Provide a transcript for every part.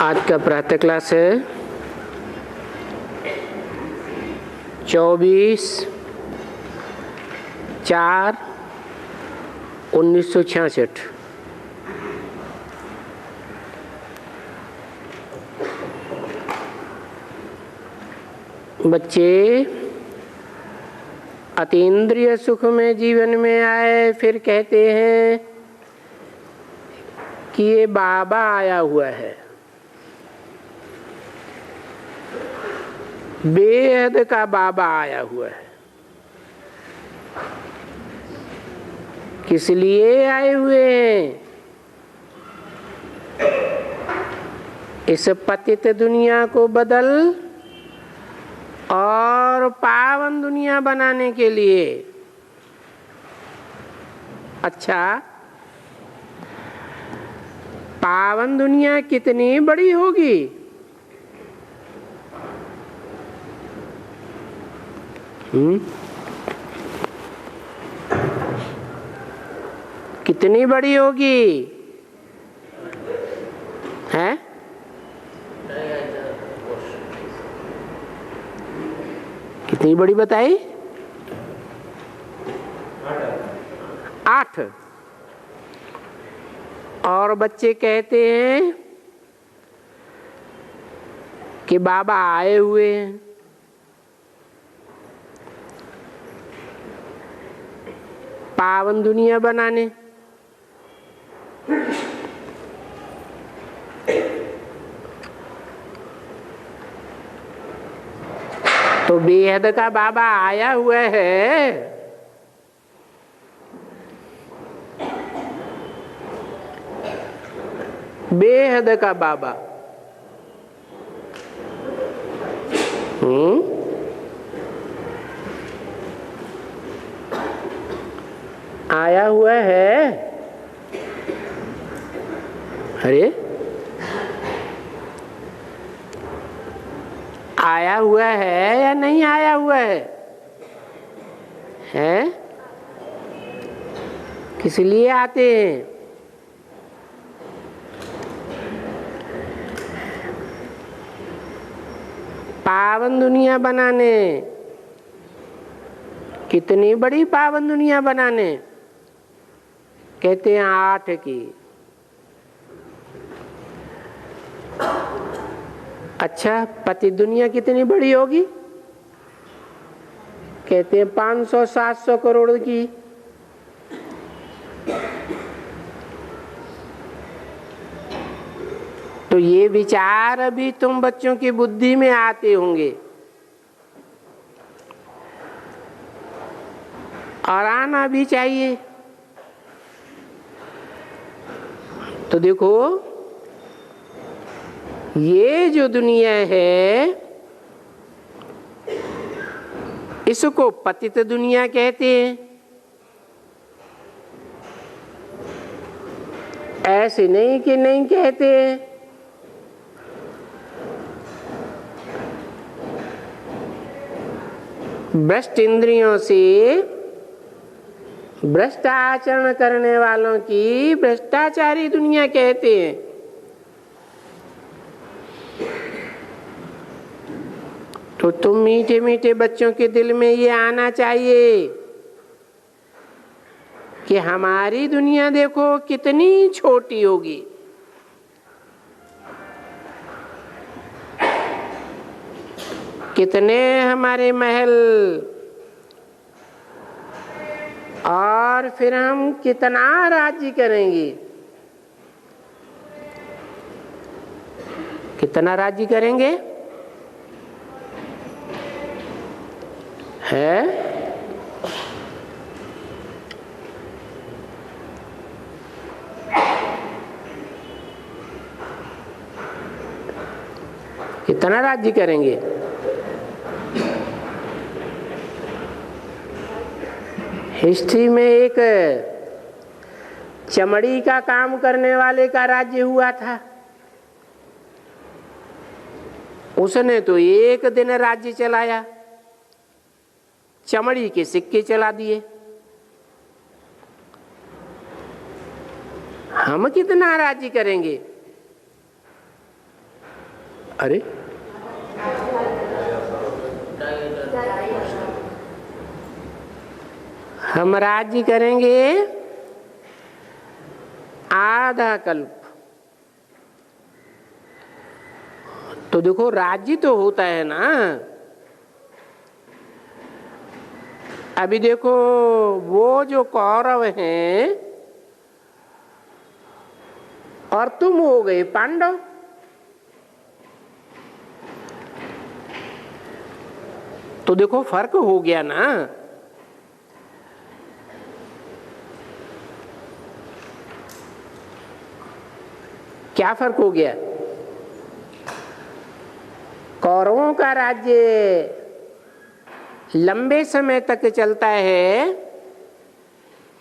आज का प्रातः क्लास है 24/4/1966। बच्चे अतीन्द्रिय सुख में जीवन में आए, फिर कहते हैं कि ये बाबा आया हुआ है। बेहद का बाबा आया हुआ है। किस लिए आए हुए हैं? इस पतित दुनिया को बदल और पावन दुनिया बनाने के लिए। अच्छा, पावन दुनिया कितनी बड़ी होगी? कितनी बड़ी होगी? है कितनी बड़ी बताई? 8। और बच्चे कहते हैं कि बाबा आए हुए हैं। पावन दुनिया बनाने। तो बेहद का बाबा आया हुआ है। बेहद का बाबा आया हुआ है। अरे, आया हुआ है या नहीं आया हुआ है? हैं? किस लिए आते हैं? पावन दुनिया बनाने। कितनी बड़ी पावन दुनिया बनाने? कहते हैं 8 की। अच्छा, पति दुनिया कितनी बड़ी होगी? कहते हैं 500-700 करोड़ की। तो ये विचार अभी तुम बच्चों की बुद्धि में आते होंगे और आना भी चाहिए। तो देखो, ये जो दुनिया है इसको पतित दुनिया कहते हैं। ऐसे नहीं कि नहीं कहते हैं। भ्रष्ट इंद्रियों से भ्रष्ट आचरण करने वालों की भ्रष्टाचारी दुनिया कहते हैं। तो तुम मीठे मीठे बच्चों के दिल में ये आना चाहिए कि हमारी दुनिया देखो कितनी छोटी होगी। कितने हमारे महल, और फिर हम कितना राज्य करेंगे। कितना राज्य करेंगे? है कितना राज्य करेंगे? हिस्ट्री में एक चमड़ी का काम करने वाले का राज्य हुआ था। उसने तो एक दिन राज्य चलाया, चमड़ी के सिक्के चला दिए। हम कितना राज्य करेंगे? अरे हम राज्य करेंगे आधा कल्प। तो देखो राज्य तो होता है ना। अभी देखो वो जो कौरव हैं और तुम हो गए पांडव। तो देखो फर्क हो गया ना। क्या फर्क हो गया? कौरवों का राज्य लंबे समय तक चलता है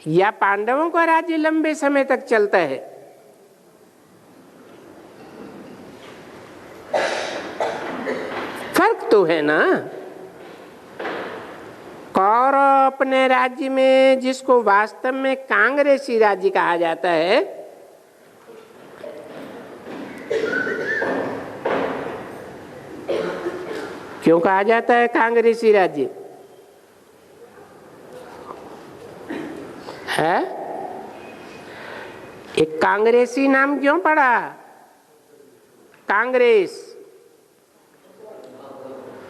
या पांडवों का राज्य लंबे समय तक चलता है? फर्क तो है ना। कौरव अपने राज्य में, जिसको वास्तव में कांग्रेसी राज्य कहा जाता है, क्यों कहा जाता है कांग्रेसी राज्य? है एक कांग्रेसी नाम क्यों पड़ा? कांग्रेस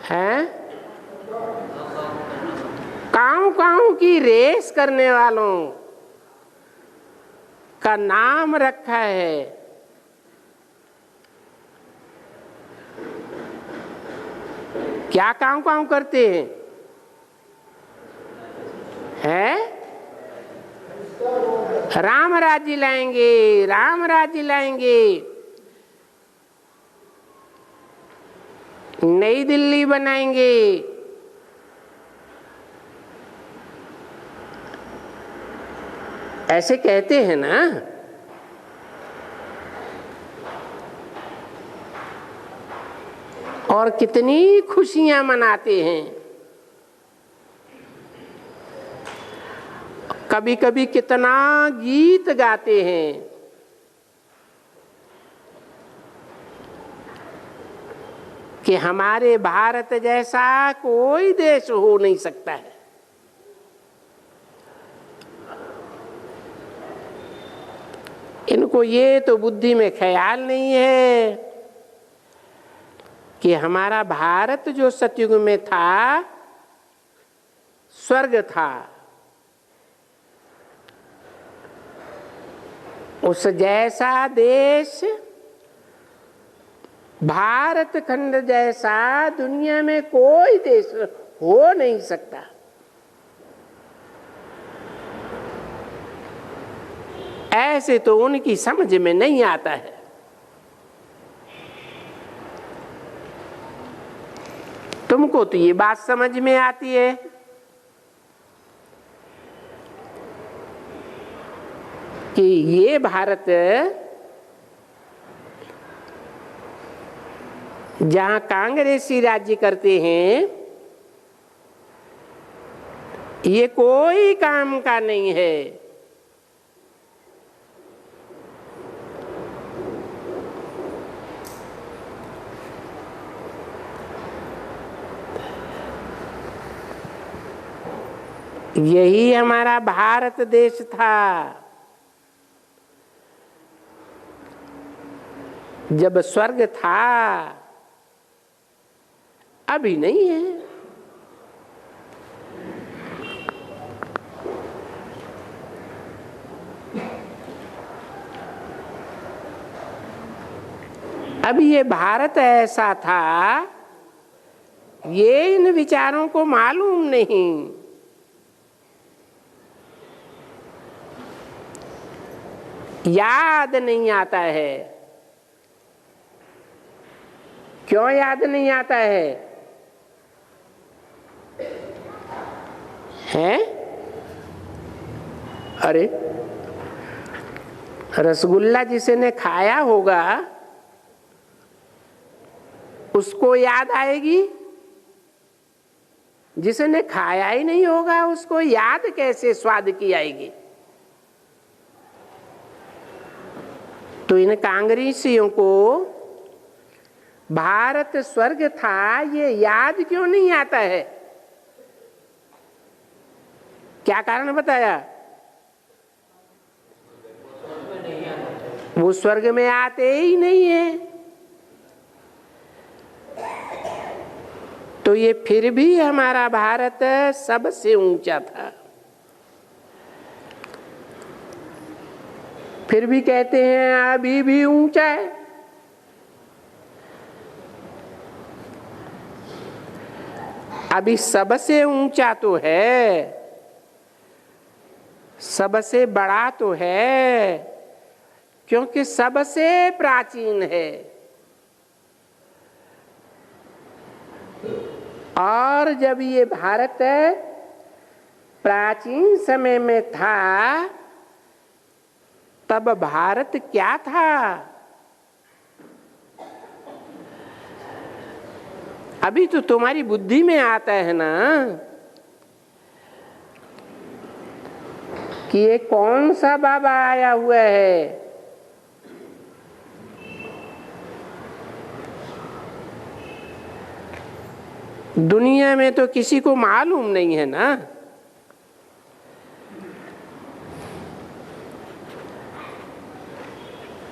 है काऊ काऊ की रेस करने वालों का नाम रखा है। क्या काऊ काऊ करते हैं? राम राज्य लाएंगे, राम राज्य लाएंगे, नई दिल्ली बनाएंगे। ऐसे कहते हैं ना। और कितनी खुशियां मनाते हैं। कभी कभी कितना गीत गाते हैं। कि हमारे भारत जैसा कोई देश हो नहीं सकता है। इनको ये तो बुद्धि में ख्याल नहीं है कि हमारा भारत जो सतयुग में था स्वर्ग था। उस जैसा देश, भारत खंड जैसा दुनिया में कोई देश हो नहीं सकता। ऐसे तो उनकी समझ में नहीं आता है। तुमको तो ये बात समझ में आती है कि ये भारत जहां कांग्रेसी राज्य करते हैं, ये कोई काम का नहीं है। यही हमारा भारत देश था जब स्वर्ग था, अभी नहीं है। अब ये भारत ऐसा था, ये इन विचारों को मालूम नहीं। याद नहीं आता है। क्यों याद नहीं आता है? हैं? अरे रसगुल्ला जिसने खाया होगा उसको याद आएगी, जिसने खाया ही नहीं होगा उसको याद कैसे स्वाद की आएगी? तो इन कांग्रेसियों को भारत स्वर्ग था, ये याद क्यों नहीं आता है? क्या कारण बताया? वो स्वर्ग में आते ही नहीं है। तो ये फिर भी हमारा भारत सबसे ऊंचा था। फिर भी कहते हैं अभी भी ऊंचा है। अभी सबसे ऊंचा तो है, सबसे बड़ा तो है, क्योंकि सबसे प्राचीन है। और जब ये भारत प्राचीन समय में था, तब भारत क्या था? अभी तो तुम्हारी बुद्धि में आता है ना कि ये कौन सा बाबा आया हुआ है। दुनिया में तो किसी को मालूम नहीं है ना।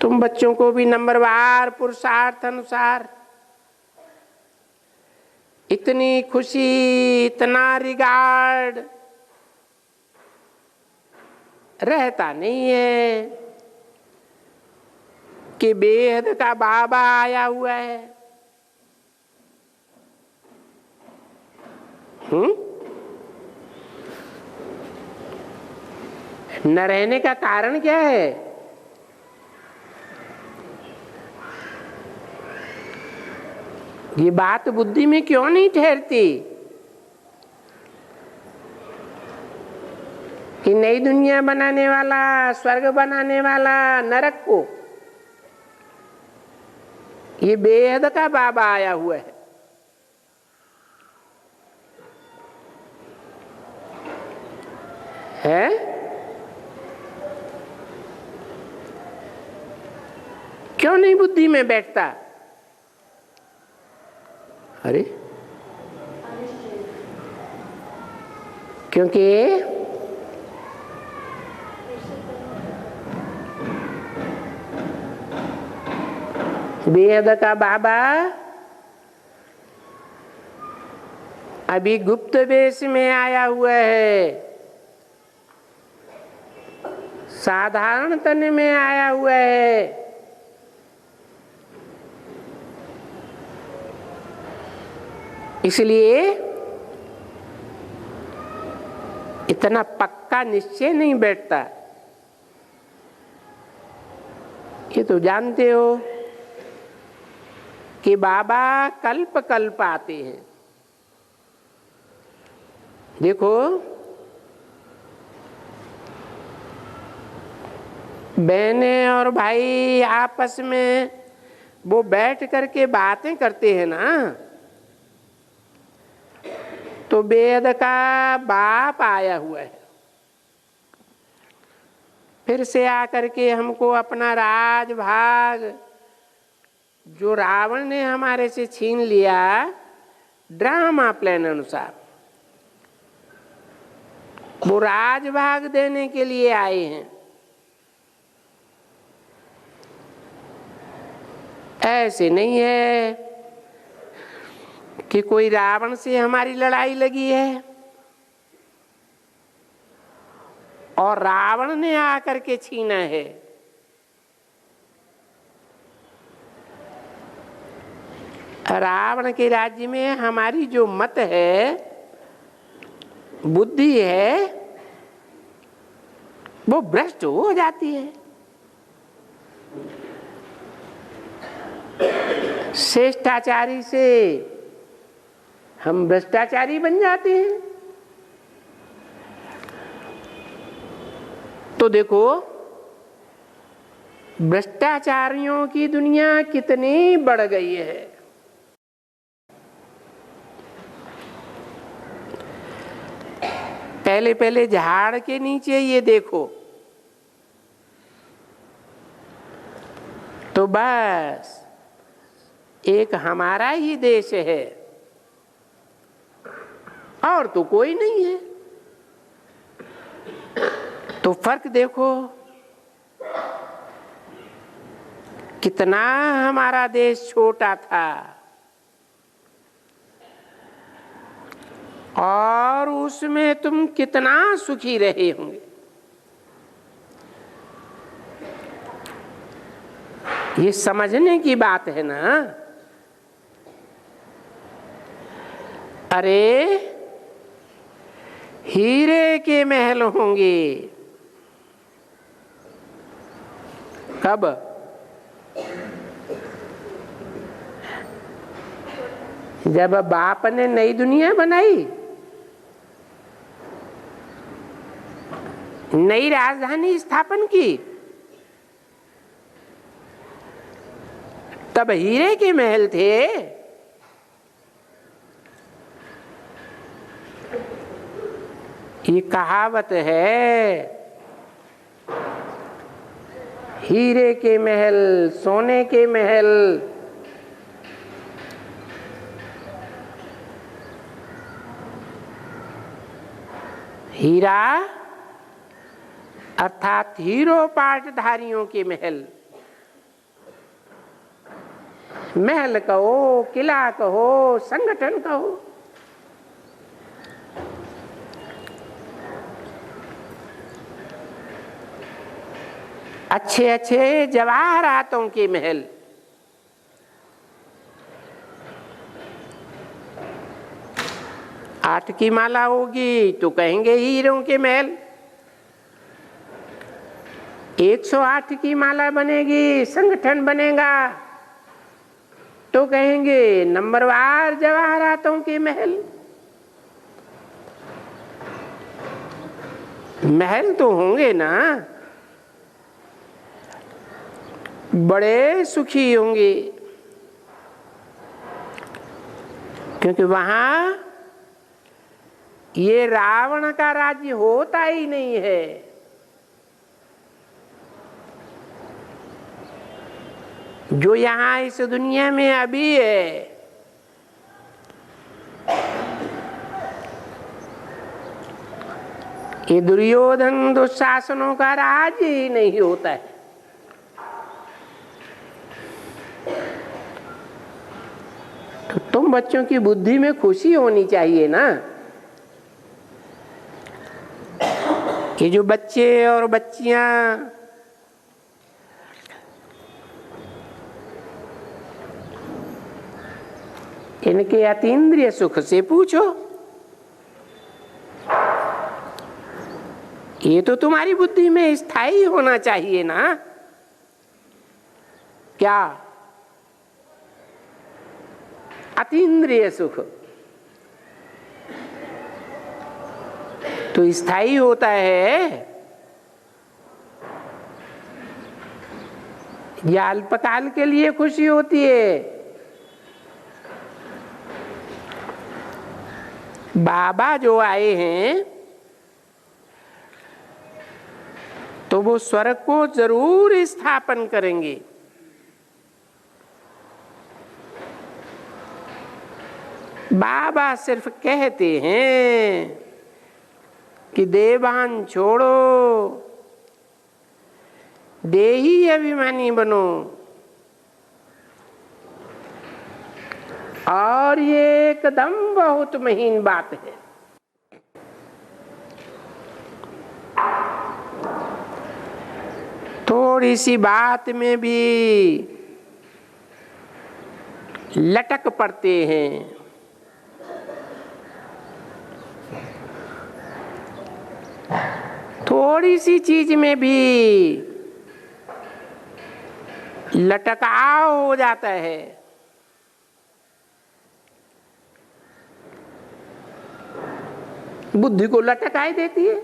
तुम बच्चों को भी नंबरवार पुरुषार्थ अनुसार इतनी खुशी, इतना रिगार्ड रहता नहीं है कि बेहद का बाबा आया हुआ है। न रहने का कारण क्या है? ये बात बुद्धि में क्यों नहीं ठहरती कि नई दुनिया बनाने वाला, स्वर्ग बनाने वाला, नरक को ये बेहद का बाबा आया हुआ है। क्यों नहीं बुद्धि में बैठता? अरे क्योंकि बेहद का बाबा अभी गुप्त वेश में आया हुआ है, साधारण तन में आया हुआ है। इसलिए इतना पक्का निश्चय नहीं बैठता। ये तो जानते हो कि बाबा कल्प कल्प आते हैं। देखो बहनें और भाई आपस में वो बैठ करके बातें करते हैं ना, तो बेहद का बाप आया हुआ है। फिर से आकर के हमको अपना राज भाग जो रावण ने हमारे से छीन लिया, ड्रामा प्लान अनुसार वो राज भाग देने के लिए आए हैं। ऐसे नहीं है कि कोई रावण से हमारी लड़ाई लगी है और रावण ने आकर के छीना है। रावण के राज्य में हमारी जो मत है, बुद्धि है, वो भ्रष्ट हो जाती है। श्रेष्ठाचारी से हम भ्रष्टाचारी बन जाते हैं। तो देखो भ्रष्टाचारियों की दुनिया कितनी बढ़ गई है। पहले पहले झाड़ के नीचे ये देखो तो बस एक हमारा ही देश है और तो कोई नहीं है। तो फर्क देखो कितना हमारा देश छोटा था और उसमें तुम कितना सुखी रहे होंगे। ये समझने की बात है ना। अरे हीरे के महल होंगे कब? जब बाप ने नई दुनिया बनाई, नई राजधानी स्थापन की, तब हीरे के महल थे। ये कहावत है, हीरे के महल, सोने के महल। हीरा अर्थात हीरो पाटधारियों के महल। महल कहो, किला कहो, संगठन कहो, अच्छे अच्छे जवाहरातों के महल। आठ की माला होगी तो कहेंगे हीरों के महल, 108 की माला बनेगी, संगठन बनेगा तो कहेंगे नंबरवार जवाहरातों के महल। महल तो होंगे ना, बड़े सुखी होंगे, क्योंकि वहां ये रावण का राज्य होता ही नहीं है। जो यहाँ इस दुनिया में अभी है, ये दुर्योधन दुशासनों का राज्य ही नहीं होता है। तो तुम बच्चों की बुद्धि में खुशी होनी चाहिए ना। ये जो बच्चे और बच्चियां इनके अतीन्द्रिय सुख से पूछो, ये तो तुम्हारी बुद्धि में स्थायी होना चाहिए ना। क्या? अतीन्द्रिय सुख तो स्थायी होता है या अल्पकाल के लिए खुशी होती है? बाबा जो आए हैं तो वो स्वर्ग को जरूर स्थापन करेंगे। बाबा सिर्फ कहते हैं कि देवान छोड़ो, देही अभिमानी बनो। और ये एकदम बहुत महीन बात है। थोड़ी सी बात में भी लटक पड़ते हैं। थोड़ी सी चीज में भी लटकाव हो जाता है। बुद्धि को लटकाई देती है।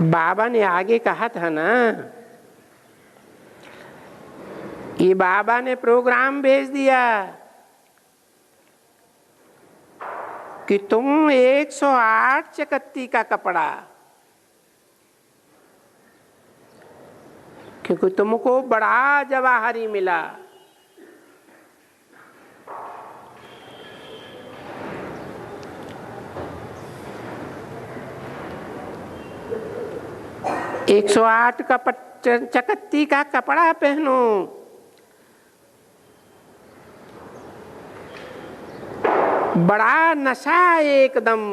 बाबा ने आगे कहा था ना, ये बाबा ने प्रोग्राम भेज दिया कि तुम 108 चकत्ती का कपड़ा, क्योंकि तुमको बड़ा जवाहरी मिला। एक 108 का चकत्ती का कपड़ा पहनो, बड़ा नशा एकदम।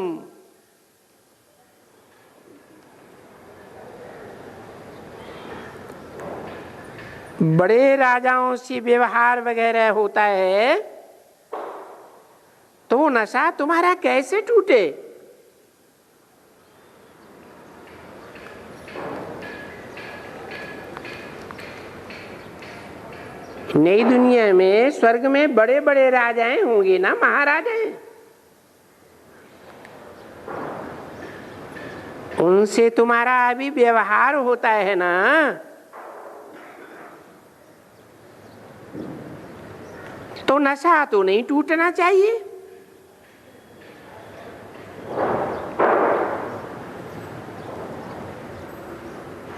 बड़े राजाओं से व्यवहार वगैरह होता है, तो वो नशा तुम्हारा कैसे टूटे? नई दुनिया में, स्वर्ग में बड़े बड़े राजाएं होंगे ना, महाराजाएं। उनसे तुम्हारा अभी व्यवहार होता है ना, तो नशा तो नहीं टूटना चाहिए।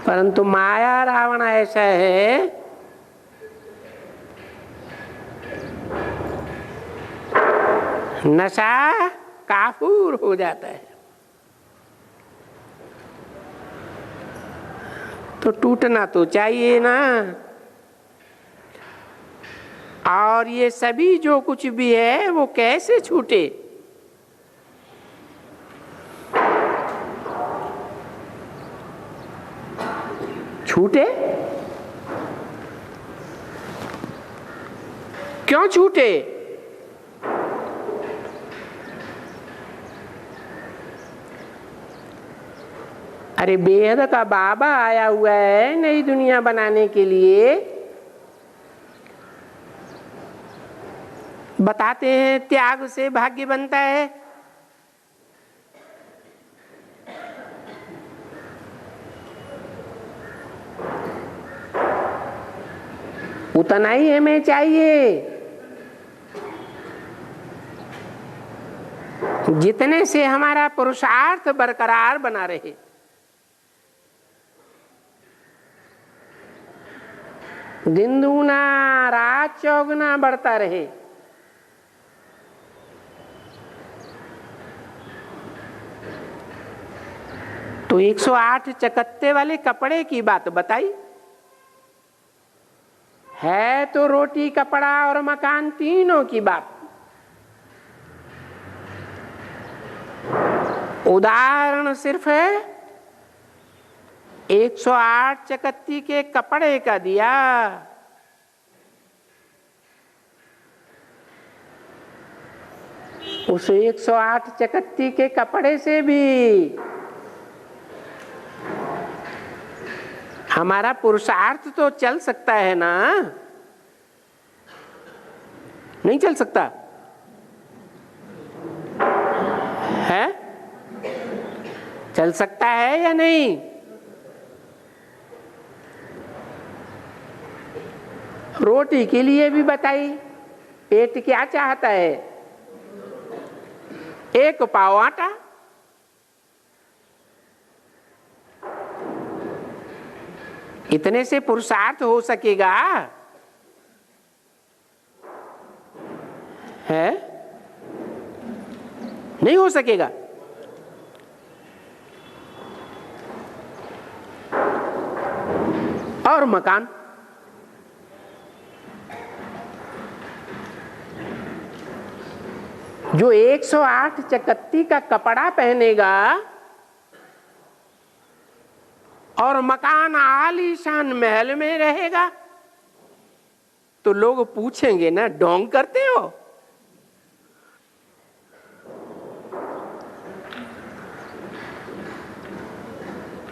परंतु माया रावण ऐसा है, नशा काफूर हो जाता है, तो टूटना तो चाहिए ना। और ये सभी जो कुछ भी है वो कैसे छूटे? छूटे क्यों छूटे? अरे बेहद का बाबा आया हुआ है नई दुनिया बनाने के लिए। बताते हैं त्याग से भाग्य बनता है। उतना ही हमें चाहिए जितने से हमारा पुरुषार्थ बरकरार बना रहे। दिन दूना रात चौगुना बढ़ता रहे। तो 108 चकत्ते वाले कपड़े की बात बताई है, तो रोटी कपड़ा और मकान तीनों की बात। उदाहरण सिर्फ है 108 चकत्ती के कपड़े का दिया। उस 108 चकत्ती के कपड़े से भी हमारा पुरुषार्थ तो चल सकता है ना? नहीं चल सकता है? चल सकता है या नहीं? रोटी के लिए भी बताई, पेट क्या चाहता है? एक पाव आटा। इतने से पुरुषार्थ हो सकेगा है? नहीं हो सकेगा। और मकान, जो 108 चकत्ती का कपड़ा पहनेगा और मकान आलीशान महल में रहेगा, तो लोग पूछेंगे ना, ढोंग करते हो?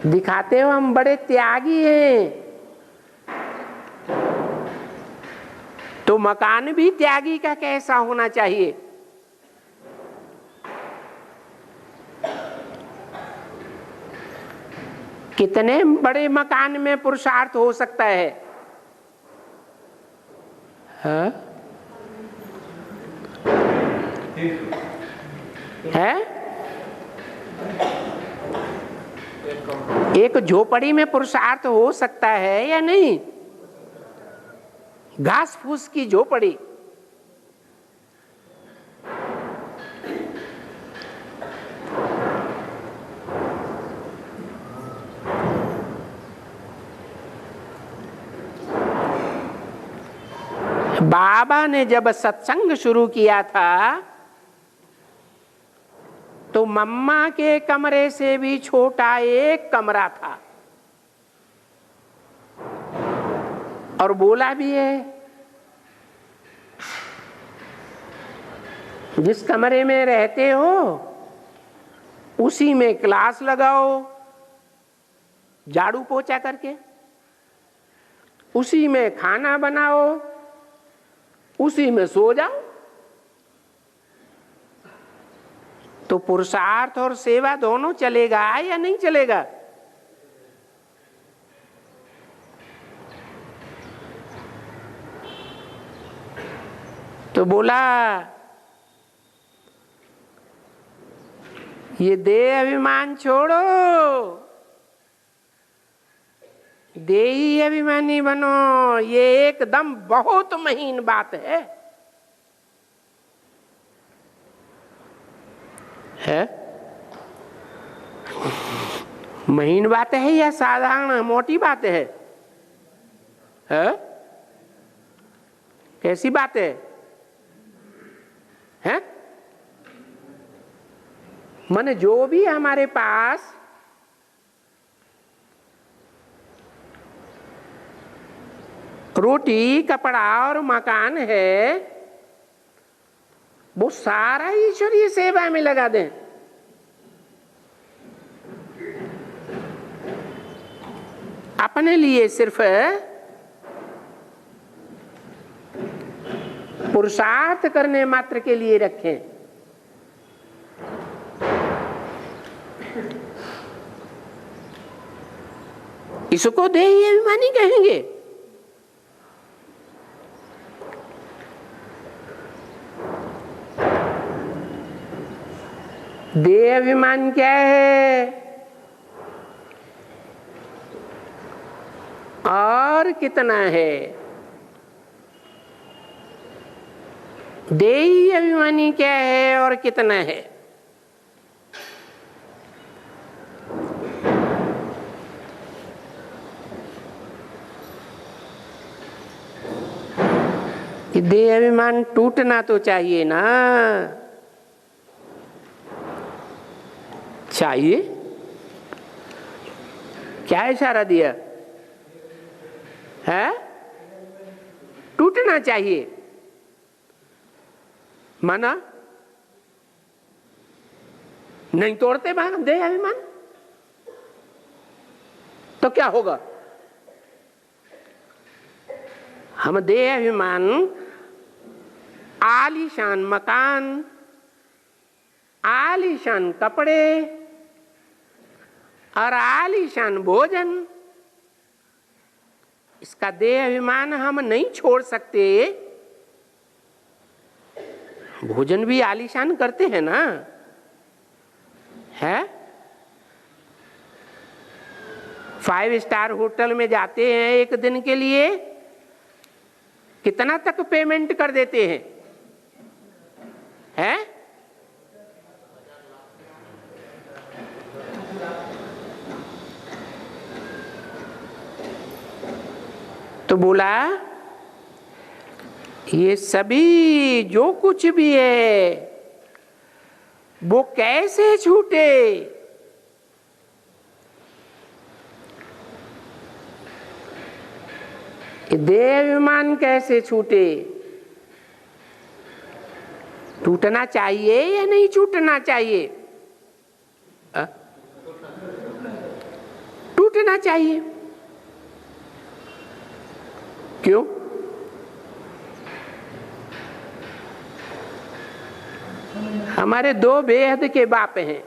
दिखाते हो हम बड़े त्यागी हैं, तो मकान भी त्यागी का कैसा होना चाहिए? कितने बड़े मकान में पुरुषार्थ हो सकता है? हाँ? है एक झोपड़ी में पुरुषार्थ हो सकता है या नहीं? घास फूस की झोपड़ी, बाबा ने जब सत्संग शुरू किया था तो मम्मा के कमरे से भी छोटा एक कमरा था, और बोला भी है जिस कमरे में रहते हो उसी में क्लास लगाओ झाड़ू पोछा करके, उसी में खाना बनाओ, उसी में सो जाओ। तो पुरुषार्थ और सेवा दोनों चलेगा या नहीं चलेगा? तो बोला ये देह अभिमान छोड़ो, देही अभिमानी बनो। ये एकदम बहुत महीन बात है? महीन बात है या साधारण मोटी बात है? कैसी बात है? मन जो भी हमारे पास रोटी कपड़ा और मकान है वो सारा ईश्वरीय सेवा में लगा दें। अपने लिए सिर्फ पुरुषार्थ करने मात्र के लिए रखें। इसको देही अभिमानी कहेंगे। देह अभिमान क्या है और कितना है? देही अभिमानी क्या है और कितना है? देह अभिमान टूटना तो चाहिए ना, चाहिए। क्या इशारा दिया है? टूटना चाहिए। माना नहीं तोड़ते देह अभिमान तो क्या होगा? हम देह अभिमान आलीशान मकान, आलीशान कपड़े और आलीशान भोजन, इसका देह अभिमान हम नहीं छोड़ सकते। भोजन भी आलीशान करते हैं ना, है? 5 स्टार होटल में जाते हैं एक दिन के लिए, कितना तक पेमेंट कर देते हैं? है? तो बोला ये सभी जो कुछ भी है वो कैसे छूटे? देह अभिमान कैसे छूटे? टूटना चाहिए या नहीं छूटना चाहिए? टूटना चाहिए। क्यों? हमारे 2 बेहद के बाप हैं।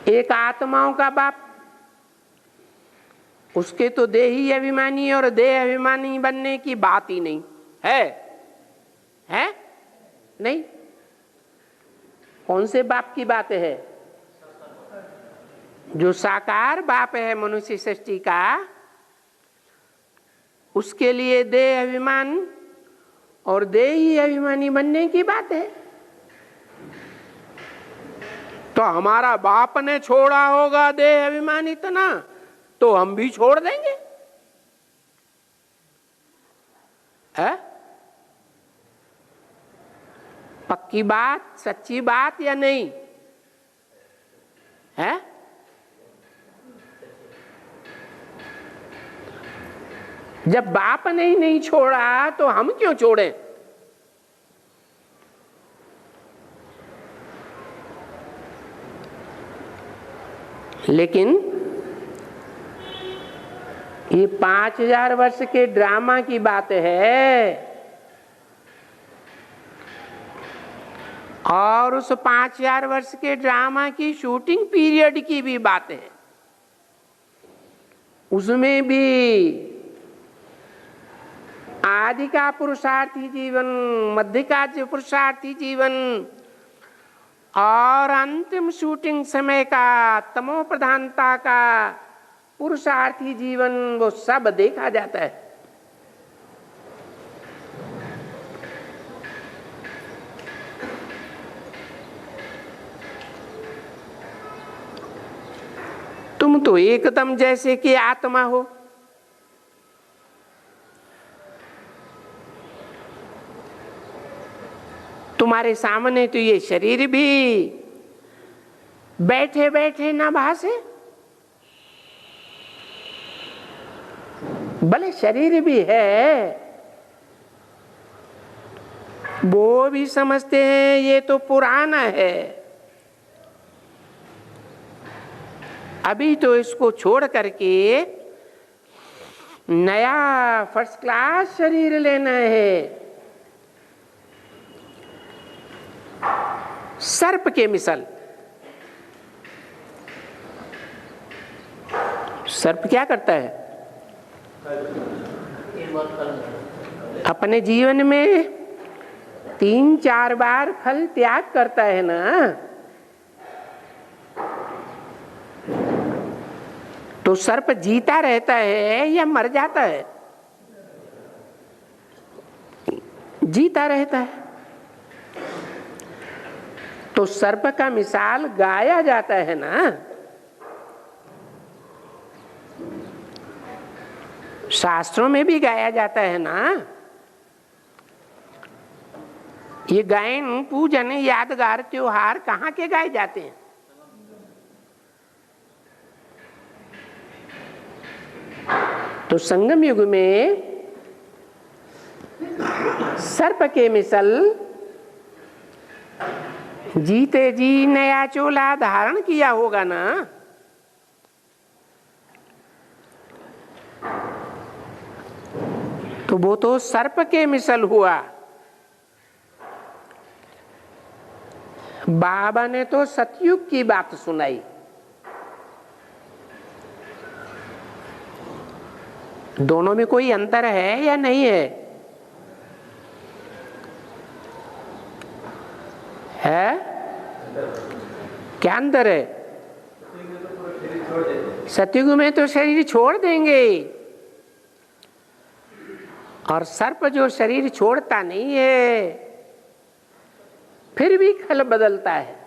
एक आत्माओं का बाप, उसके तो देही अभिमानी और देह अभिमानी बनने की बात ही नहीं है। है? नहीं। कौन से बाप की बात है? जो साकार बाप है मनुष्य सृष्टि का, उसके लिए देह अभिमान और देही अभिमानी बनने की बात है। तो हमारा बाप ने छोड़ा होगा देह अभिमान इतना, तो हम भी छोड़ देंगे? है पक्की बात, सच्ची बात या नहीं है? जब बाप ने ही नहीं छोड़ा तो हम क्यों छोड़ें? लेकिन ये 5000 वर्ष के ड्रामा की बात है, और उस 5000 वर्ष के ड्रामा की शूटिंग पीरियड की भी बात है। उसमें भी आदि का पुरुषार्थी जीवन, मध्य का पुरुषार्थी जीवन और अंतिम शूटिंग समय का तमो प्रधानता का पुरुषार्थी जीवन, वो सब देखा जाता है। तुम तो एकदम जैसे कि आत्मा हो। तुम्हारे सामने तो ये शरीर भी बैठे बैठे ना भासे, भले शरीर भी है, वो भी समझते हैं ये तो पुराना है, अभी तो इसको छोड़ करके नया फर्स्ट क्लास शरीर लेना है। सर्प के मिसल, सर्प क्या करता है? अपने जीवन में 3-4 बार फल त्याग करता है ना, तो सर्प जीता रहता है या मर जाता है? जीता रहता है। तो सर्प का मिसाल गाया जाता है ना। शास्त्रों में भी गाया जाता है ना। ये गायन, पूजन, यादगार, त्योहार कहाँ के गाए जाते हैं? तो संगम युग में सर्प के मिसल जीते जी नया चोला धारण किया होगा ना। तो वो तो सर्प के मिसल हुआ। बाबा ने तो सतयुग की बात सुनाई। दोनों में कोई अंतर है या नहीं है? है? क्या अंतर है? सतयुग में तो शरीर छोड़ देंगे, और सर्प जो शरीर छोड़ता नहीं है, फिर भी खल बदलता है।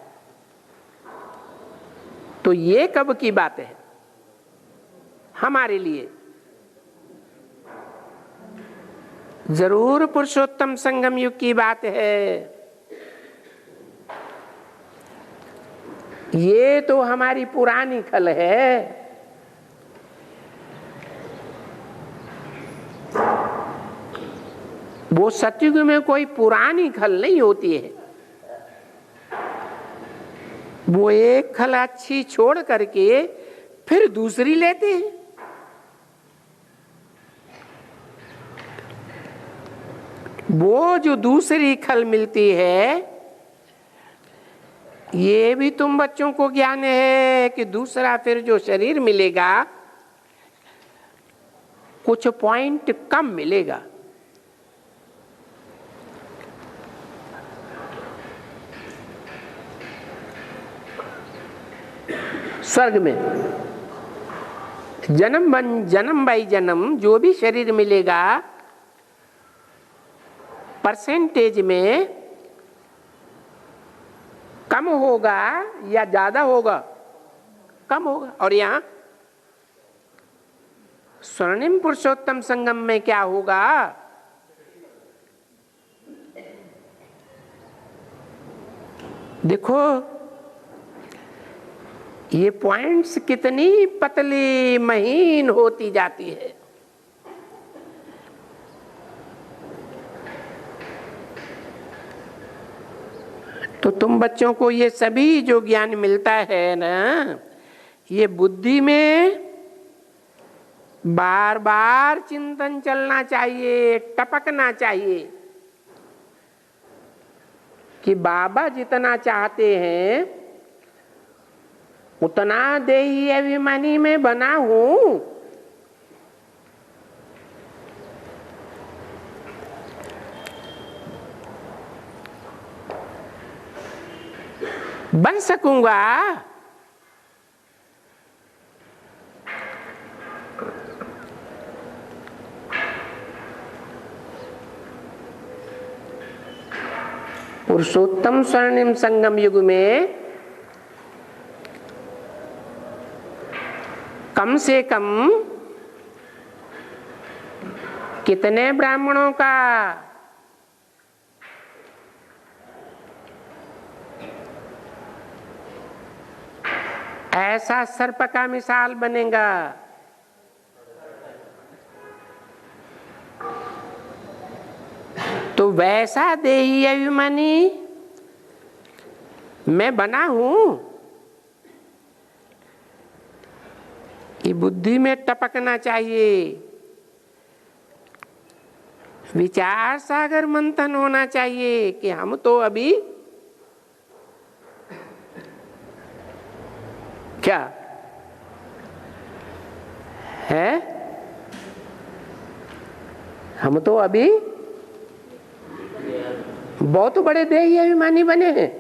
तो ये कब की बात है हमारे लिए? जरूर पुरुषोत्तम संगम युग की बात है। ये तो हमारी पुरानी खल है। वो सतयुग में कोई पुरानी खल नहीं होती है। वो एक खल अच्छी छोड़ करके फिर दूसरी लेते हैं। वो जो दूसरी खल मिलती है, ये भी तुम बच्चों को ज्ञान है कि दूसरा फिर जो शरीर मिलेगा कुछ पॉइंट कम मिलेगा। स्वर्ग में जन्म बाई जन्म जो भी शरीर मिलेगा परसेंटेज में कम होगा या ज्यादा होगा? कम होगा। और यहां स्वर्णिम पुरुषोत्तम संगम में क्या होगा? देखो ये पॉइंट्स कितनी पतली महीन होती जाती है। तो तुम बच्चों को ये सभी जो ज्ञान मिलता है ना, ये बुद्धि में बार बार चिंतन चलना चाहिए, टपकना चाहिए कि बाबा जितना चाहते हैं उतना देही अभिमानी में बना हूं। बन सकूंगा। पुरुषोत्तम स्वर्णिम संगम युग में कम से कम कितने ब्राह्मणों का ऐसा सर्प का मिसाल बनेगा? तो वैसा देही अभिमानी मैं बना हूं। ये बुद्धि में टपकना चाहिए, विचार सागर मंथन होना चाहिए कि हम तो अभी क्या है, हम तो अभी बहुत बड़े देही अभिमानी बने हैं।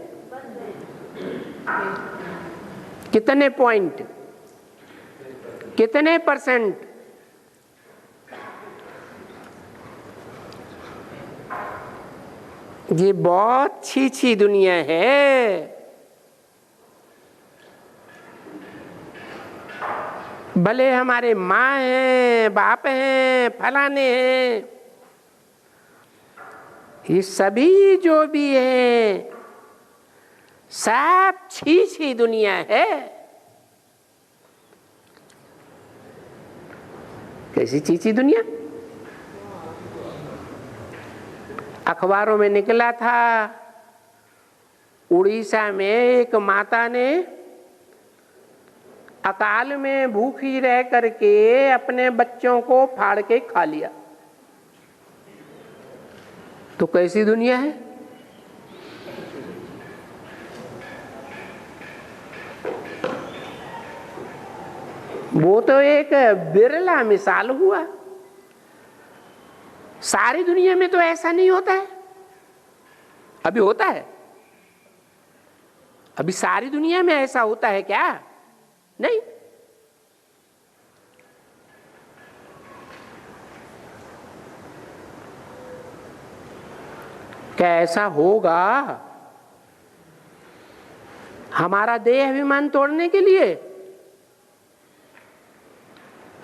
कितने पॉइंट, कितने परसेंट? ये बहुत छी दुनिया है। भले हमारे माँ हैं, बाप हैं, फलाने हैं, ये सभी जो भी हैं सब छी दुनिया है। कैसी छी दुनिया? अखबारों में निकला था, उड़ीसा में एक माता ने अकाल में भूखी रह करके अपने बच्चों को फाड़ के खा लिया। तो कैसी दुनिया है? वो तो एक बिरला मिसाल हुआ। सारी दुनिया में तो ऐसा नहीं होता है। अभी होता है? अभी सारी दुनिया में ऐसा होता है क्या? नहीं। क्या ऐसा होगा? हमारा देह अभिमान तोड़ने के लिए?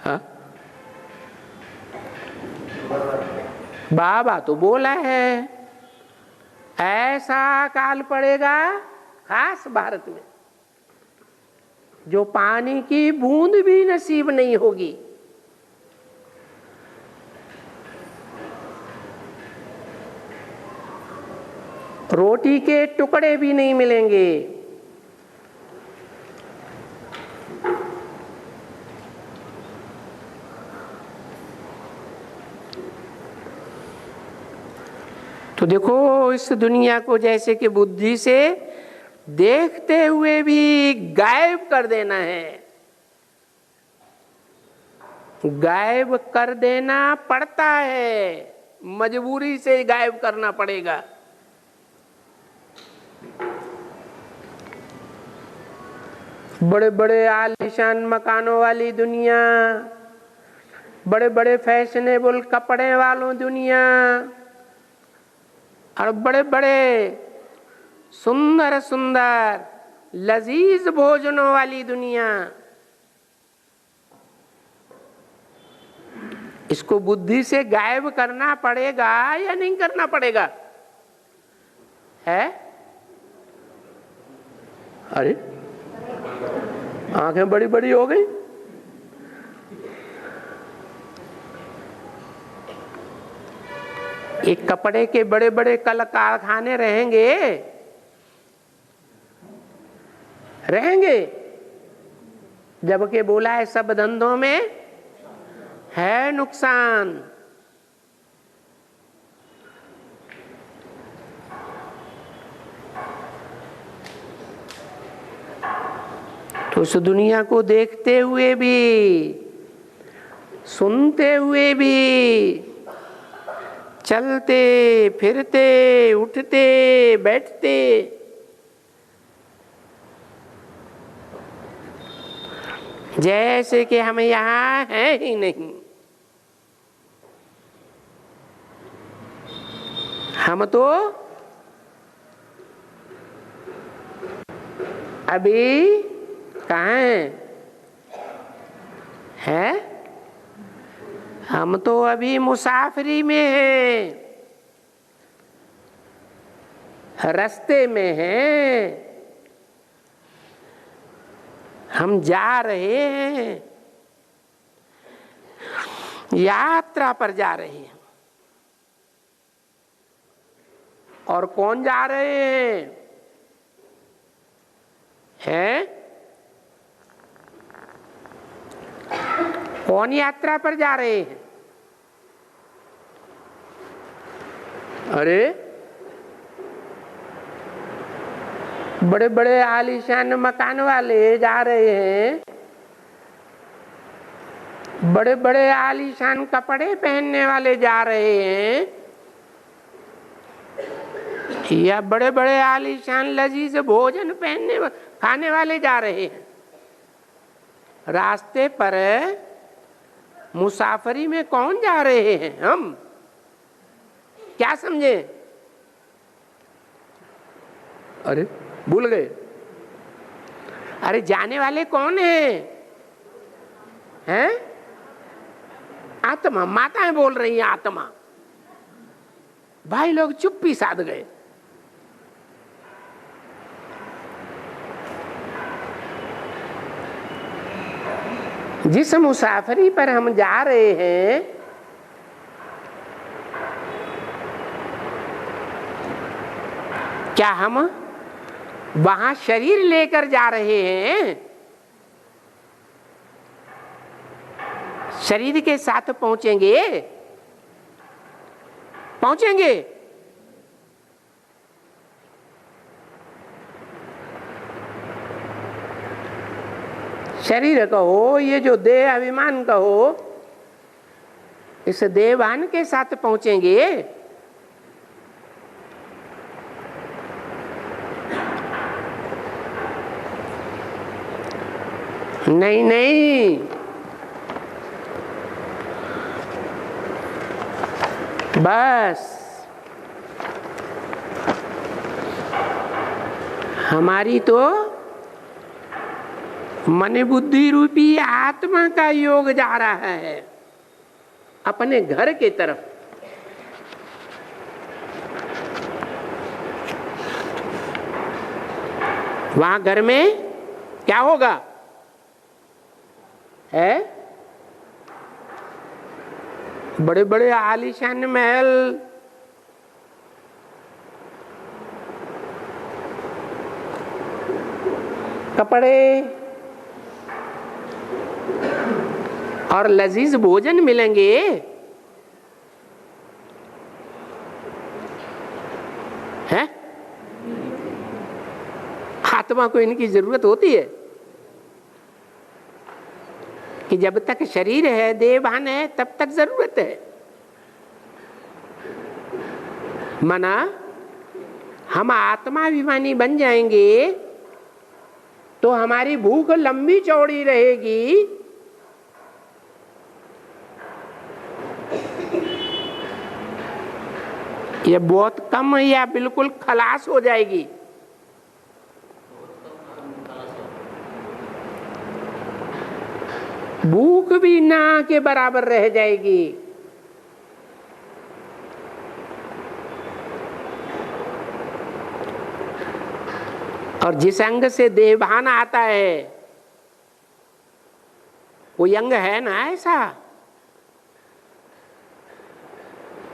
हाँ? बाबा तो बोला है ऐसा काल पड़ेगा खास भारत में जो पानी की बूंद भी नसीब नहीं होगी। रोटी के टुकड़े भी नहीं मिलेंगे। तो देखो इस दुनिया को जैसे कि बुद्धि से देखते हुए भी गायब कर देना है। गायब कर देना पड़ता है, मजबूरी से गायब करना पड़ेगा। बड़े बड़े आलीशान मकानों वाली दुनिया, बड़े बड़े फैशनेबल कपड़े वालों दुनिया, और बड़े बड़े सुंदर सुंदर लजीज भोजनों वाली दुनिया। इसको बुद्धि से गायब करना पड़ेगा या नहीं करना पड़ेगा? है? अरे आंखें बड़ी बड़ी हो गई। एक कपड़े के बड़े बड़े कल कारखाने रहेंगे, जबकि बोला है सब धंधों में है नुकसान। तो उस दुनिया को देखते हुए भी, सुनते हुए भी, चलते फिरते उठते बैठते, जैसे कि हम यहाँ हैं ही नहीं। हम तो अभी कहाँ हैं? हम तो अभी मुसाफरी में हैं, रास्ते में हैं, हम जा रहे हैं, यात्रा पर जा रहे हैं। और कौन जा रहे हैं? कौन यात्रा पर जा रहे हैं? अरे बड़े बड़े आलीशान मकान वाले जा रहे हैं, बड़े बड़े आलीशान कपड़े पहनने वाले जा रहे हैं, या बड़े बड़े आलीशान लजीज भोजन खाने वाले जा रहे हैं? रास्ते पर मुसाफरी में कौन जा रहे हैं? हम क्या समझे? अरे भूल गए। अरे जाने वाले कौन हैं? आत्मा, माताएं बोल रही हैं आत्मा। भाई लोग चुप्पी साध गए। जिस मुसाफरी पर हम जा रहे हैं, क्या हम वहां शरीर लेकर जा रहे हैं? शरीर के साथ पहुंचेंगे? शरीर कहो, ये जो देह अभिमान कहो, इस देहभान के साथ पहुंचेंगे? नहीं, बस हमारी तो मन बुद्धि रूपी आत्मा का योग जा रहा है अपने घर के तरफ। वहां घर में क्या होगा? है बड़े बड़े आलीशान महल, कपड़े और लजीज भोजन मिलेंगे। हैं? आत्मा को इनकी जरूरत होती है कि जब तक शरीर है, देहभान है, तब तक जरूरत है। मना हम आत्माभिमानी बन जाएंगे तो तो हमारी भूख लंबी चौड़ी रहेगी। ये बहुत कम या बिल्कुल खलास हो जाएगी। भूख भी ना के बराबर रह जाएगी। और जिस अंग से देहभान आता है, कोई अंग है ना ऐसा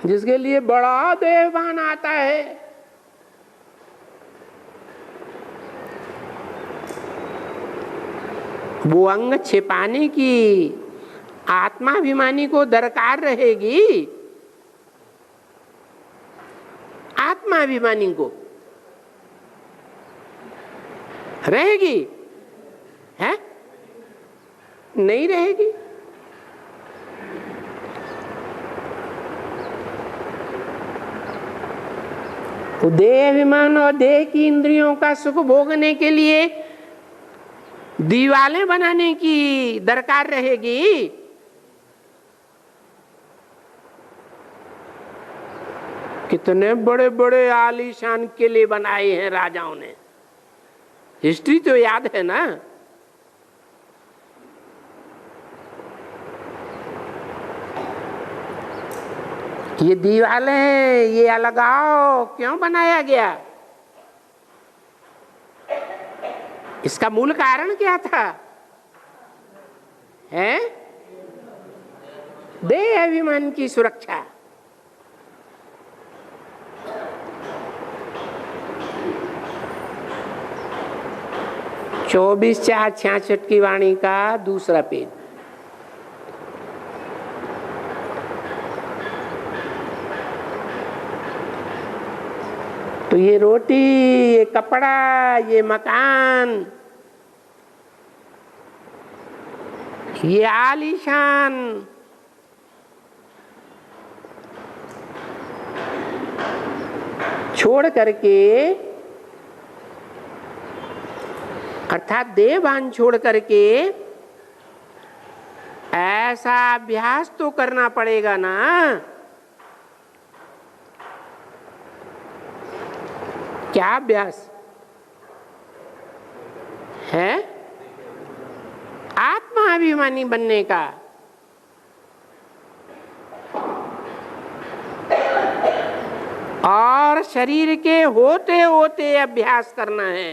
जिसके लिए बड़ा देहभान आता है? वो अंग छिपाने की आत्माभिमानी को दरकार रहेगी। आत्माभिमानी को रहेगी, है? नहीं रहेगी। देह अभिमान और देह की इंद्रियों का सुख भोगने के लिए दीवालें बनाने की दरकार रहेगी। कितने बड़े बड़े आलीशान किले बनाए हैं राजाओं ने, हिस्ट्री तो याद है ना। ये दीवालें, ये अलगाव क्यों बनाया गया? इसका मूल कारण क्या था? है देह अभिमान की सुरक्षा। चौबीस 4/66 की वाणी का दूसरा पेज। तो ये रोटी, ये कपड़ा, ये मकान, ये आलीशान, छोड़ करके, अर्थात देहभान छोड़ करके ऐसा अभ्यास तो करना पड़ेगा ना। क्या अभ्यास है? आत्माभिमानी बनने का। और शरीर के होते होते अभ्यास करना है।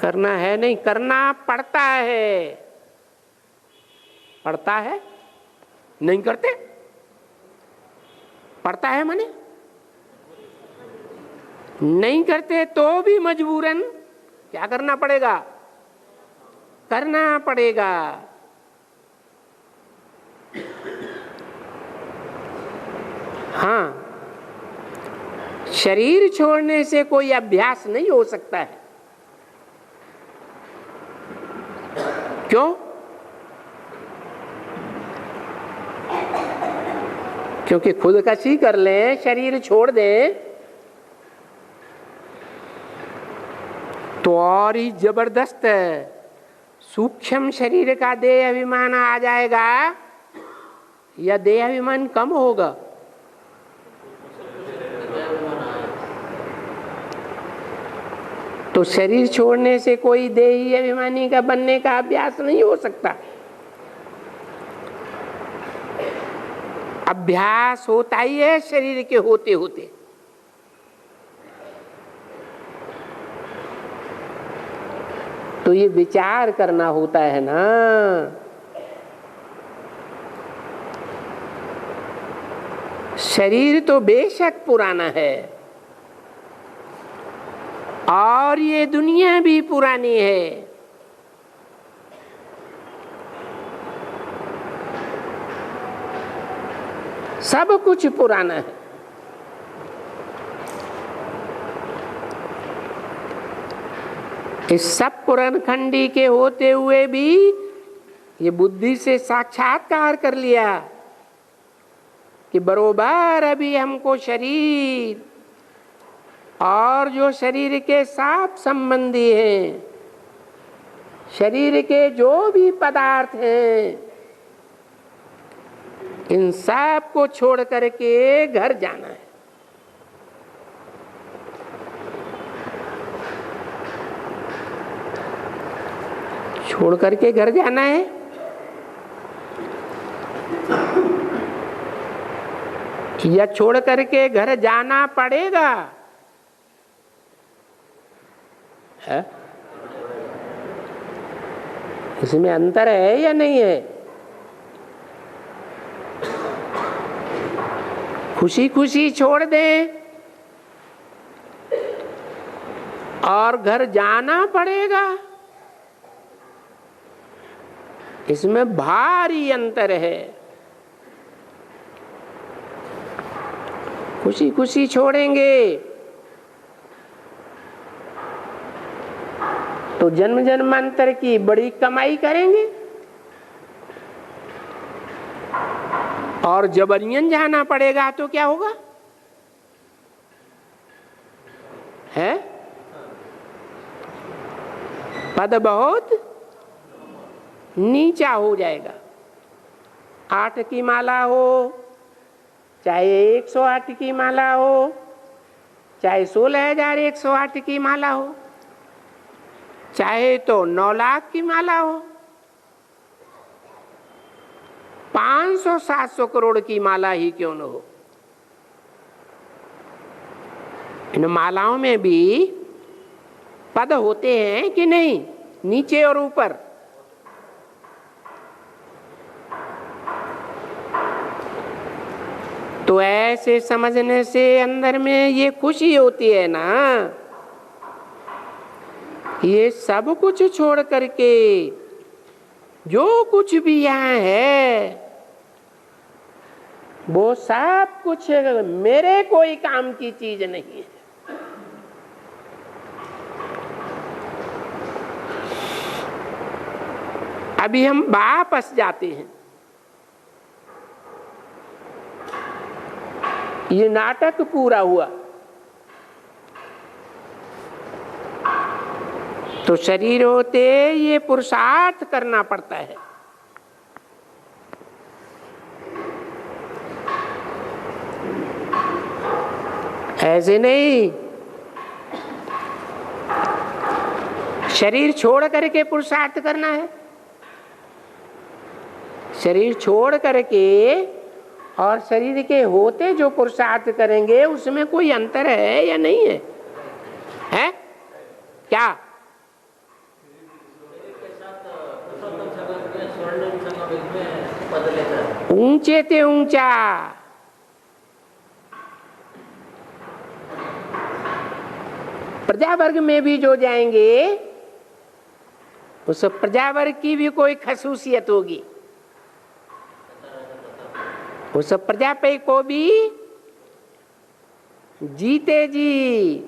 करना है नहीं, करना पड़ता है। पड़ता है, नहीं करते। पड़ता है माने नहीं करते तो भी मजबूरन क्या करना पड़ेगा? करना पड़ेगा। हाँ, शरीर छोड़ने से कोई अभ्यास नहीं हो सकता है। क्यों? क्योंकि खुदकशी कर ले, शरीर छोड़ दे तो और ही जबरदस्त सूक्ष्म शरीर का देह अभिमान आ जाएगा या देह अभिमान कम होगा? तो शरीर छोड़ने से कोई देही अभिमानी का बनने का अभ्यास नहीं हो सकता। अभ्यास होता ही है शरीर के होते होते। तो ये विचार करना होता है ना। शरीर तो बेशक पुराना है और ये दुनिया भी पुरानी है। सब कुछ पुराना है। इस सब पुरानखंडी के होते हुए भी ये बुद्धि से साक्षात्कार कर लिया कि बरोबर अभी हमको शरीर और जो शरीर के साथ संबंधी हैं, शरीर के जो भी पदार्थ हैं, इन सब को छोड़ करके घर जाना है। छोड़ करके घर जाना है। या छोड़ करके घर जाना पड़ेगा है? इसमें अंतर है या नहीं है? खुशी खुशी छोड़ दें और घर जाना पड़ेगा, इसमें भारी अंतर है। खुशी खुशी छोड़ेंगे तो जन्म जन्मांतर की बड़ी कमाई करेंगे, और जबरियन जाना पड़ेगा तो क्या होगा? है पद बहुत नीचा हो जाएगा। 8 की माला हो, चाहे 108 की माला हो, चाहे 16,108 की माला हो, चाहे तो 9 लाख की माला हो, 500-700 करोड़ की माला ही क्यों न हो। इन मालाओं में भी पद होते हैं कि नहीं, नीचे और ऊपर? तो ऐसे समझने से अंदर में ये खुशी होती है ना, ये सब कुछ छोड़ करके जो कुछ भी यहाँ है वो सब कुछ मेरे कोई काम की चीज नहीं है। अभी हम वापस जाते हैं। ये नाटक पूरा हुआ तो शरीर होते ये पुरुषार्थ करना पड़ता है। ऐसे नहीं शरीर छोड़ करके पुरुषार्थ करना है। शरीर छोड़ करके और शरीर के होते जो पुरुषार्थ करेंगे उसमें कोई अंतर है या नहीं है? है क्या? ऊंचे ते ऊंचा, प्रजा वर्ग में भी जो जाएंगे उस प्रजा वर्ग की भी कोई खसूसियत होगी। उस प्रजापति को भी जीते जी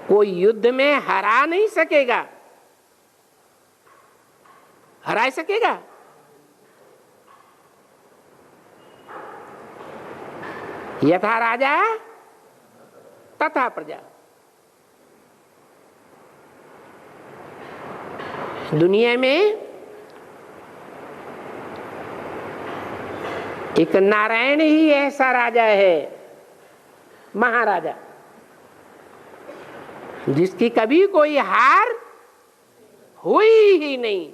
कोई युद्ध में हरा नहीं सकेगा। हरा सकेगा? यथा राजा तथा प्रजा। दुनिया में एक नारायण ही ऐसा राजा है, महाराजा, जिसकी कभी कोई हार हुई ही नहीं।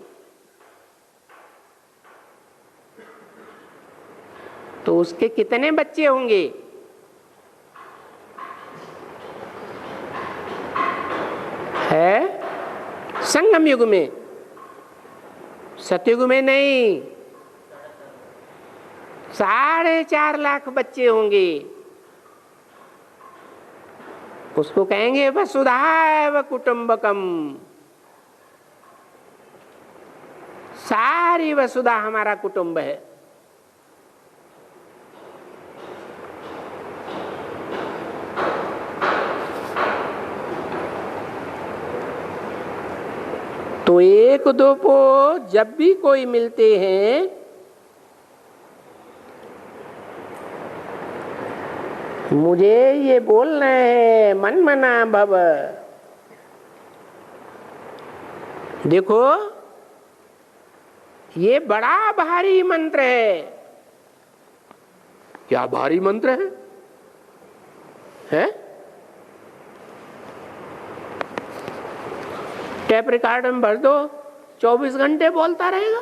तो उसके कितने बच्चे होंगे? है संगम युग में, सतयुग में नहीं। 4.5 लाख बच्चे होंगे। उसको कहेंगे वसुधैव कुटुंबकम, सारी वसुधा हमारा कुटुंब है। तो एक दो को जब भी कोई मिलते हैं मुझे ये बोलना है मन मना भव। देखो ये बड़ा भारी मंत्र है। क्या भारी मंत्र है, हैं? टेप रिकॉर्ड में भर दो, 24 घंटे बोलता रहेगा।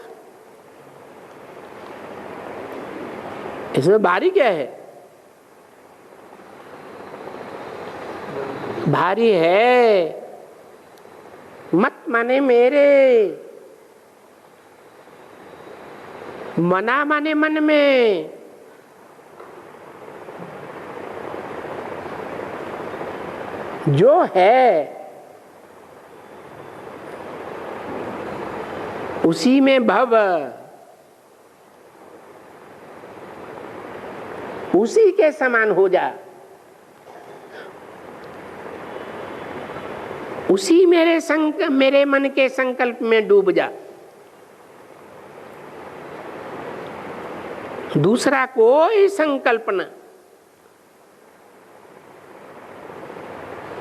इसमें भारी क्या है? भारी है मत माने मेरे, मना माने मन में। जो है उसी में भव, उसी के समान हो जा, उसी मेरे मन के संकल्प में डूब जा। दूसरा कोई संकल्प न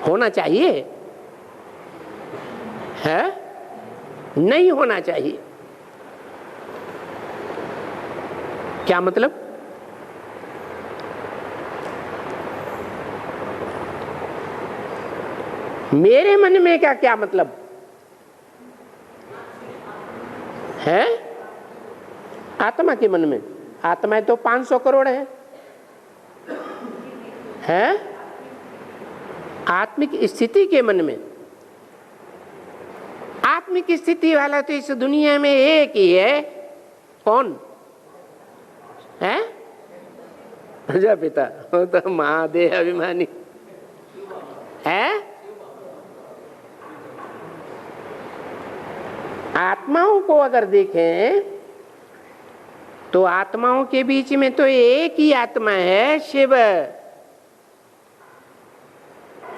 होना चाहिए, है नहीं होना चाहिए। क्या मतलब? मेरे मन में क्या मतलब है? आत्मा के मन में, आत्मा तो 500 करोड़ है, आत्मिक स्थिति के मन में। आत्मिक स्थिति वाला तो इस दुनिया में एक ही है। कौन है? प्रजापिता, वो तो महादेह अभिमानी है। आत्माओं को अगर देखें तो आत्माओं के बीच में तो एक ही आत्मा है, शिव,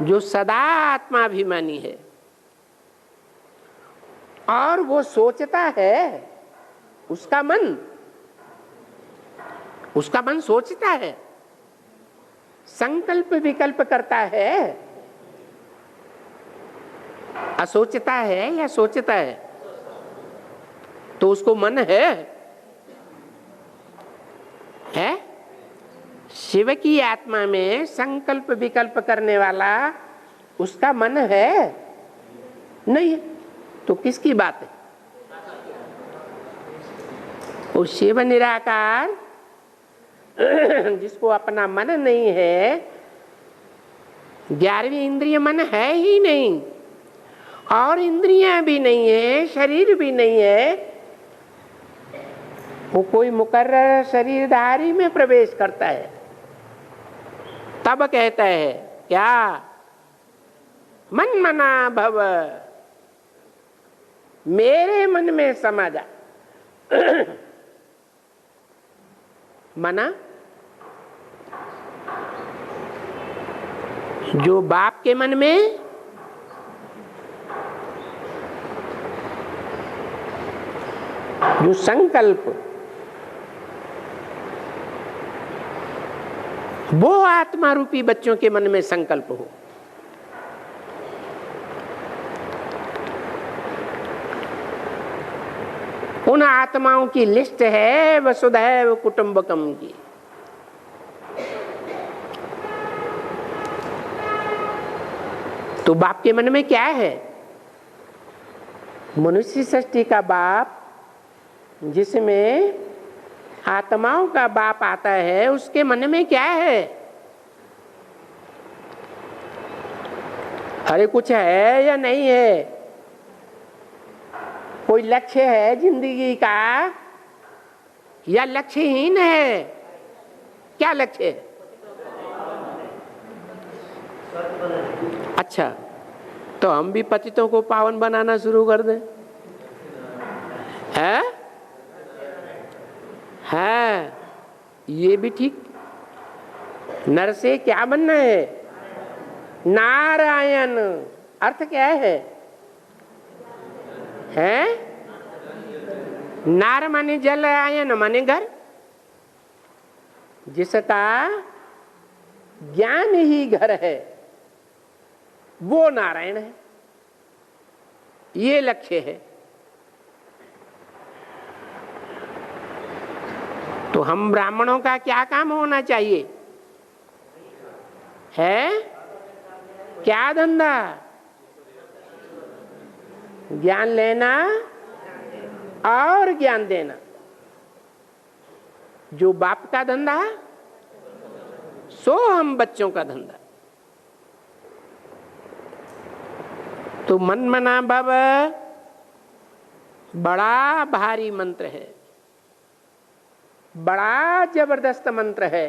जो सदा आत्माभिमानी है। और वो सोचता है, उसका मन सोचता है, संकल्प विकल्प करता है। असोचता है या सोचता है? तो उसको मन है? शिव की आत्मा में संकल्प विकल्प करने वाला उसका मन है? नहीं है। तो किसकी बात है? वो शिव निराकार जिसको अपना मन नहीं है, 11वीं इंद्रिय मन है ही नहीं, और इंद्रियां भी नहीं है, शरीर भी नहीं है। वो कोई मुकर्रर शरीरधारी में प्रवेश करता है, तब कहता है क्या? मन मना भव, मेरे मन में समा जा। मना जो बाप के मन में, जो संकल्प, वो आत्मा रूपी बच्चों के मन में संकल्प हो। उन आत्माओं की लिस्ट है वसुधैव कुटुंबकम की। तो बाप के मन में क्या है? मनुष्य सृष्टि का बाप, जिसमें आत्माओं का बाप आता है, उसके मन में क्या है? अरे कुछ है या नहीं है? कोई लक्ष्य है जिंदगी का या लक्ष्यहीन है? क्या लक्ष्य है? अच्छा, तो हम भी पतितों को पावन बनाना शुरू कर दें? है ये भी ठीक। नर से क्या बनना है? नारायण। अर्थ क्या है? नार माने जल, आयन माने घर। जिसका ज्ञान ही घर है, वो नारायण है, ये लक्ष्य है। तो हम ब्राह्मणों का क्या काम होना चाहिए है? क्या धंधा? ज्ञान लेना और ज्ञान देना। जो बाप का धंधा सो हम बच्चों का धंधा। तो मन मना भव बड़ा भारी मंत्र है, बड़ा जबरदस्त मंत्र है।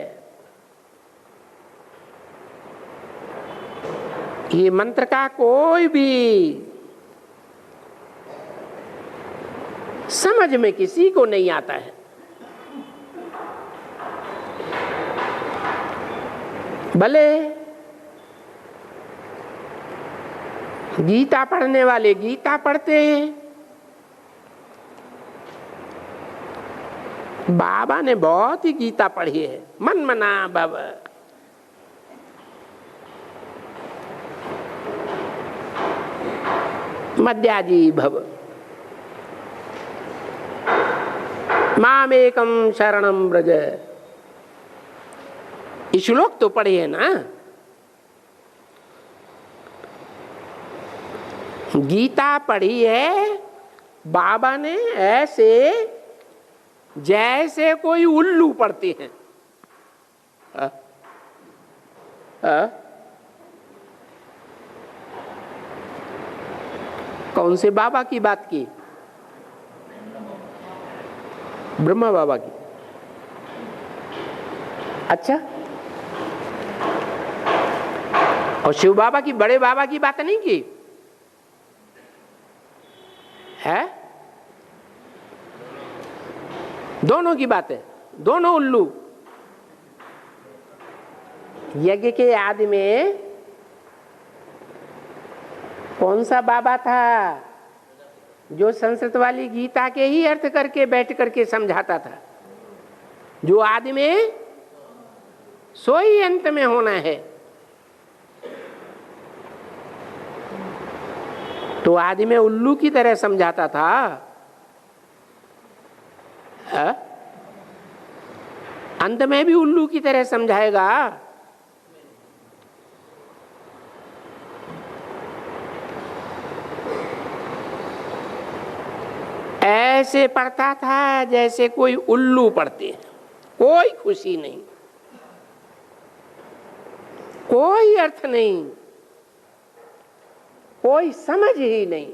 ये मंत्र का कोई भी समझ में किसी को नहीं आता है। भले गीता पढ़ने वाले गीता पढ़ते हैं, बाबा ने बहुत ही गीता पढ़ी है। मन मना भव, मध्याजी भव, मामेकं शरणं व्रज, ये श्लोक तो पढ़े है ना। गीता पढ़ी है बाबा ने ऐसे जैसे कोई उल्लू पढ़ते हैं। कौन से बाबा की बात की? ब्रह्मा बाबा की। अच्छा, और शिव बाबा की, बड़े बाबा की बात नहीं की है? दोनों की बात है, दोनों उल्लू। यज्ञ के आदि में कौन सा बाबा था जो संस्कृत वाली गीता के ही अर्थ करके बैठ करके समझाता था? जो आदि में सो ही अंत में होना है। तो आदि में उल्लू की तरह समझाता था। अंत में भी उल्लू की तरह समझाएगा। ऐसे पढ़ता था जैसे कोई उल्लू पढ़ते हैं। कोई खुशी नहीं, कोई अर्थ नहीं, कोई समझ ही नहीं।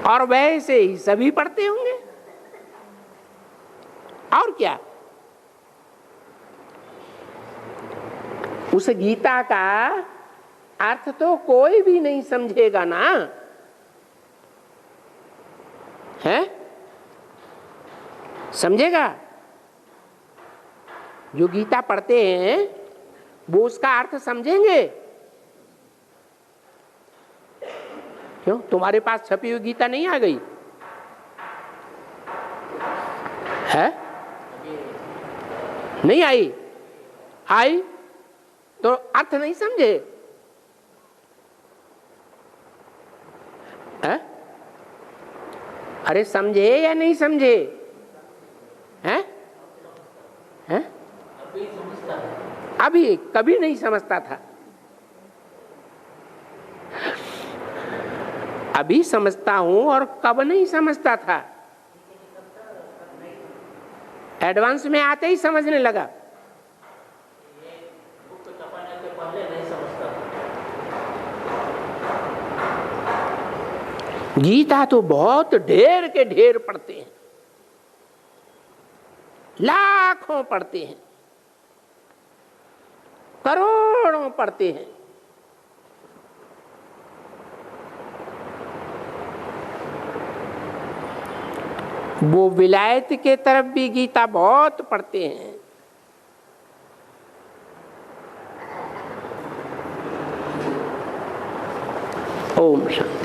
और वैसे ही सभी पढ़ते होंगे। और क्या? उस गीता का अर्थ तो कोई भी नहीं समझेगा ना, है? समझेगा? जो गीता पढ़ते हैं वो उसका अर्थ समझेंगे। क्यों? तुम्हारे पास छपी हुई गीता नहीं आ गई है? नहीं आई? आई तो अर्थ नहीं समझे है? अरे समझे या नहीं समझे? हैं? हैं? अभी कभी नहीं समझता था, अभी समझता हूं और कब नहीं समझता था। एडवांस में आते ही समझने लगा। गीता तो बहुत ढेर के ढेर पढ़ते हैं, लाखों पढ़ते हैं, करोड़ों पढ़ते हैं। वो विलायत के तरफ भी गीता बहुत पढ़ते हैं। ओम शांति।